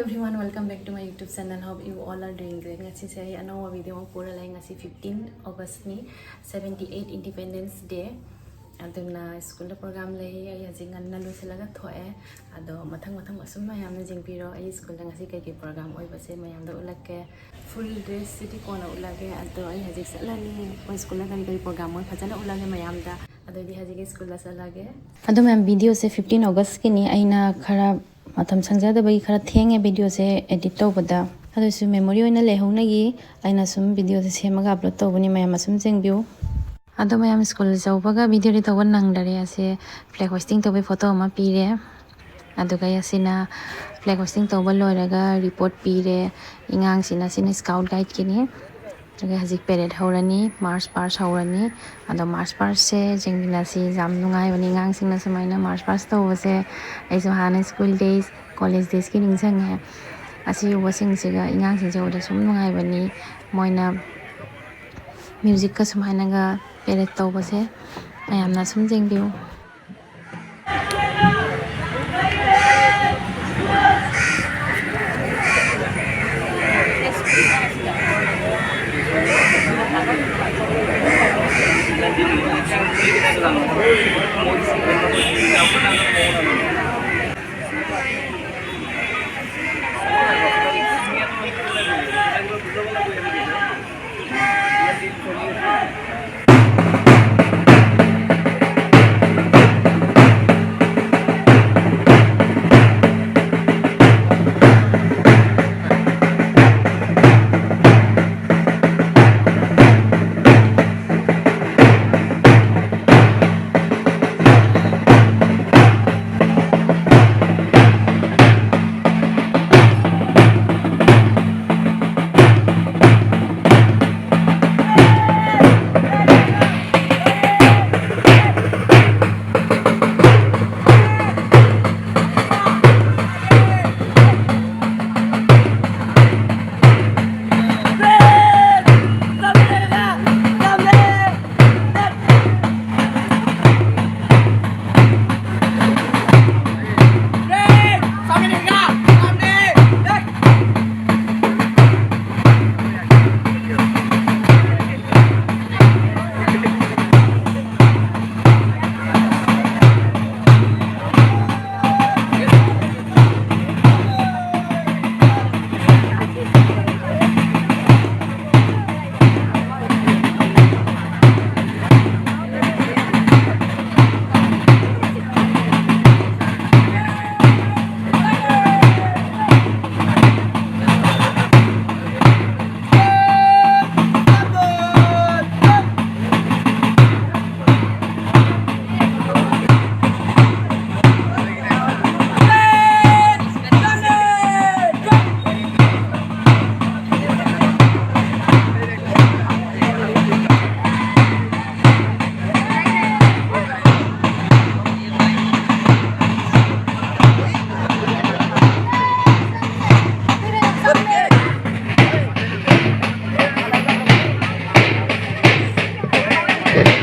everyone, welcome back to my YouTube channel. Hope you all are doing great. Ngasi saya ano video mo pura lai ngasi 15 August ni 78 Independence Day. Aduna school program lai ay jingan na lu selaga thoe ado mathang asum mayam na jingpiro ay school ngasi kai program oi base mayam da ulake full dress city kona ulage ado ay hajik salani oi school ka kai program oi phajana ulage mayam da ado di hajik school la salage ado mayam video se 15 August ki ni aina khara matam sangjada bai khara thenge video se edit tobada ado su memory oina lehongna gi aina sum video se semaga upload tobuni mayam asum jengbiu ado mayam school jaubaga video ri tawa nangdare ase flag hosting tobe photo ma pire ado ga yasina flag hosting toba loiraga report pire ingang sina scout guide kini jaga hajik parade haurani march pass haurani ado march pass se jengina si jam nungai bani ingang singna samaina march pass to se aiso hana school days college days ki ningsang he asi wasing siga ingang sing jawda sum nungai bani moina music ka sumaina ga parade to base ayamna sum jengbiu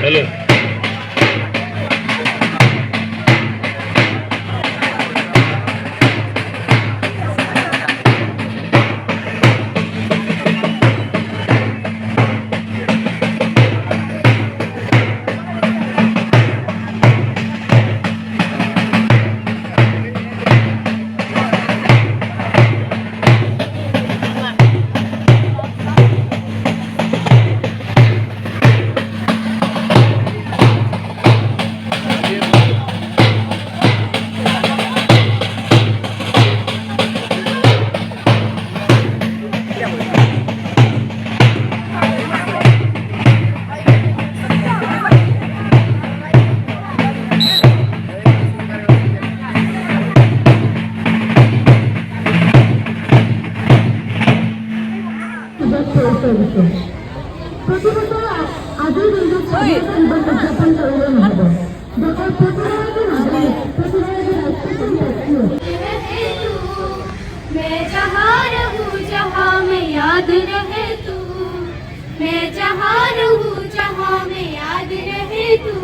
Hello. मैं जहाँ रहूँ जहाँ मैं याद रहे तू मैं जहाँ रहूँ जहाँ मैं याद रहे तू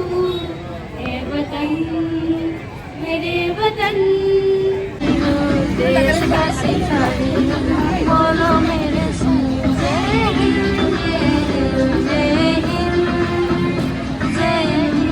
ए वतन मेरे वतन देश का सिपाही बोलो मेरे संग जय हिंद जय हिंद जय हिंद।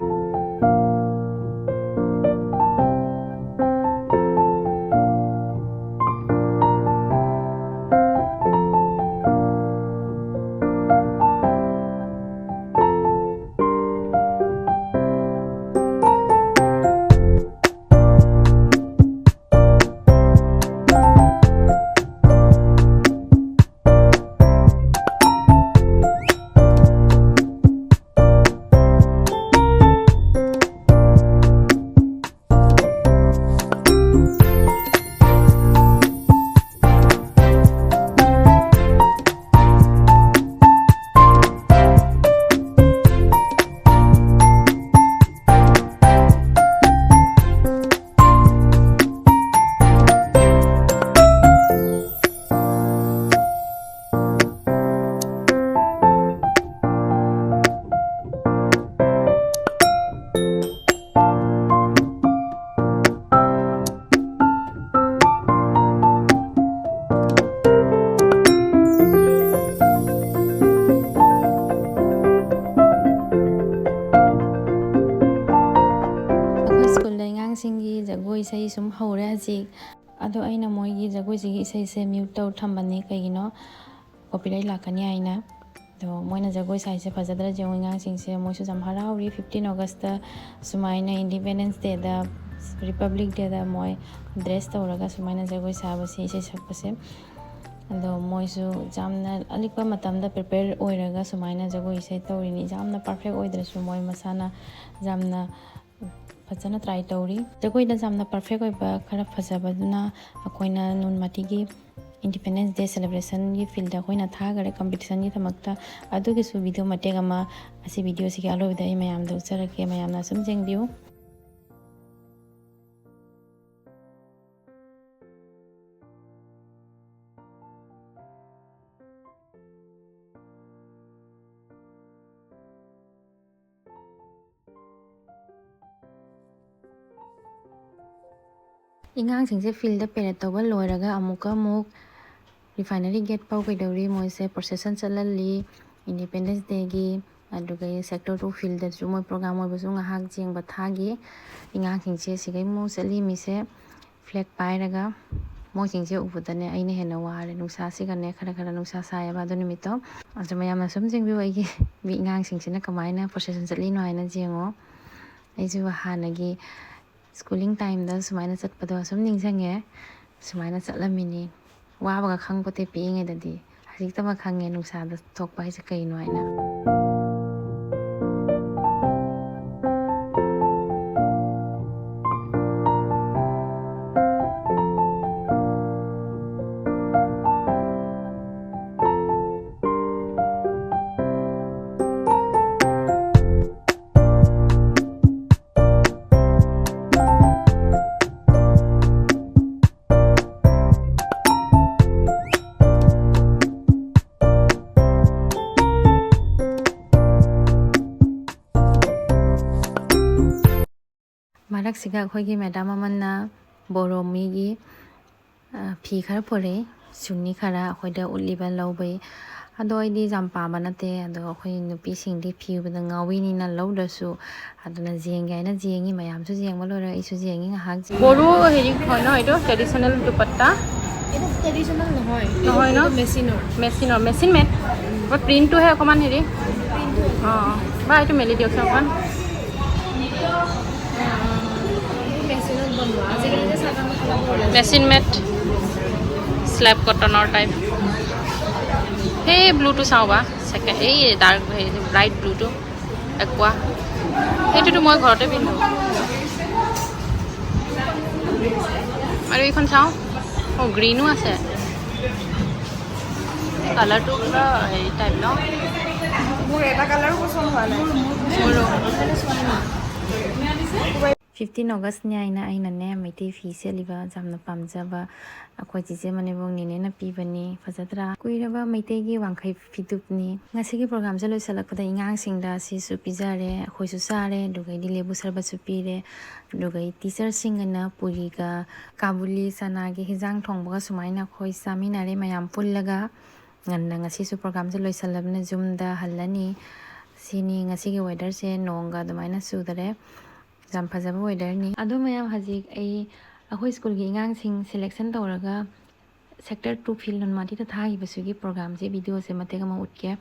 जगोई इसे सूम हौरे हजिक अदो अइना मोइगी जगोई सिगी इसे से म्यूट तौ थम्बनी कइगिनो कॉपीराइट लाकनी आइना तो मोइना जगोई साइसे फजदरा जेउ इंगांग सिंगसे मोइसु जम हराउरी 15 अगस्त सुमाइना इंडिपेंडेंस डे दा रिपब्लिक डे दा मोइ ड्रेस तौरगा सुमाइना जगोई साबसे इसे सकपसे अदो मोइसु जामना अलिकपा मतमदा प्रिपेयर ओइरगा सुमाइना जगोई इसे तौरिनी जामना परफेक्ट ओइद्रसु मोइ मसाना जामना फजना ट्राई तौरी जगोई जामना परफेक्ट ओइबा खरा फजबदुना अखोइना नुन माटिगी इंडिपेंडेंस डे सेलिब्रेशन की फील्ड अखोइना थागरे कंपटीशन की थमकता अदुगिसु वीडियो मटेग अमा असी वीडियो सिगे अलोबिदा इ मयाम दा उचरके मयामना सुम जेंगबिउ। इंगांसिंगसे फील्ड पेरेड तौबा लोइरगा अमुक रिफाइनरी गेट पाउ कइदौरी मोइसे प्रोसेसन चलली इंडिपेंडेंस डे की अदुगा सेक्टर 2 फील्ड दसु मोइ प्रोग्राम ओइबसु ngahak jengba thagi इंगांसिंगसे सिgai मो चली मिसे फ्लैग पाइरगा मोइसिंगसे उबदने अइने हेना वारे नुसा सिगने खरा खरा नुसा सायबा अदु निमितो अजु मयामना सुम जेंगबिउ अइगी बि इंगांसिंगसेना कमाइना प्रोसेसन चलीनो हाइना जेंगो अइजु हानगी स्कूलिंग टाइम दा सुमाइना चटपदो असम निंगजंगे सुमाइना चटलमिनी वाबगा खंगपोते पिंगे ददी हजिकतमा खंगे नुसा दा थोकपा हाइसे कइनो हाइना। मारक सिगा अखोइगी मैडम अमन्ना बोरोमीगी फी खरा पोरे सुनी खरा अखोइदा उलिबा लौबै अदो अइदी जाम पाबा नते अदो अखोइ नुपी सिंगदी फी बदा ngawiनिना लौदसु अदुना जेंगे आइना जेंगी मयामसु जेंगबा लोरा इसु जेंगी ngahak बोरो हेरि खनो इदो ट्रेडिशनल दुपट्टा इदो ट्रेडिशनल नहय नहय न मेसिनर मेसिन मेड बट प्रिंट तो है अकमान हेरि हां बा इटो मेलि दियक समान मेसिन मेड स्लैब कटनर टाइप हे ब्लू तो चाওবা सेकेंड हे डार्क हे ब्राइट ब्लू तो एक्वा हेतु तो মই ঘৰতে পিন্ধো আৰু এইখন চাও ও গ্ৰীনো আছে কালাৰটো পুৰা হেৰি টাইপ ন মোৰ এটা কালাৰো পছন্দ হোৱা নাই 15 August aina meitei fi seliba jamna pamjaba akoi jije manebong nine na pibani fajadra kuiraba meitei gi wangkhai fidupni ngasi gi program je loisalakpada ingang singda si su pijare akoi su sare dugai di lebu sarba su pire dugai teacher singana puri ga kabuli sana gi hijang thongba sumaina khoi saminare mayam pullaga nganna ngasi su program je loisalabna jumda hallani sini ngasi gi weather se nonga damaina sudare jam fajaba weather ni adu mayam hajik akoi school gi ingang sing selection tawraga sector 2 field on mati ta thagi basugi program je video se matega ma utke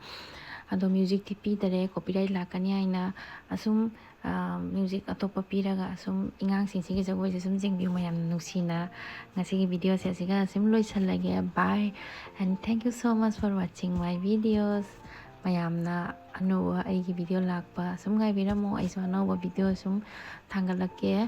ado music ti pi dare copyright lakani aina asum music atopa piraga asum ingang sing sigi jagoi je sum jingbi mayam nusina ngasi gi video se asiga sim loisalage bye and thank you so much for watching my videos mayamna anuwa aigi video lakpa sum ngai biramo aiso anuwa video sum thangalake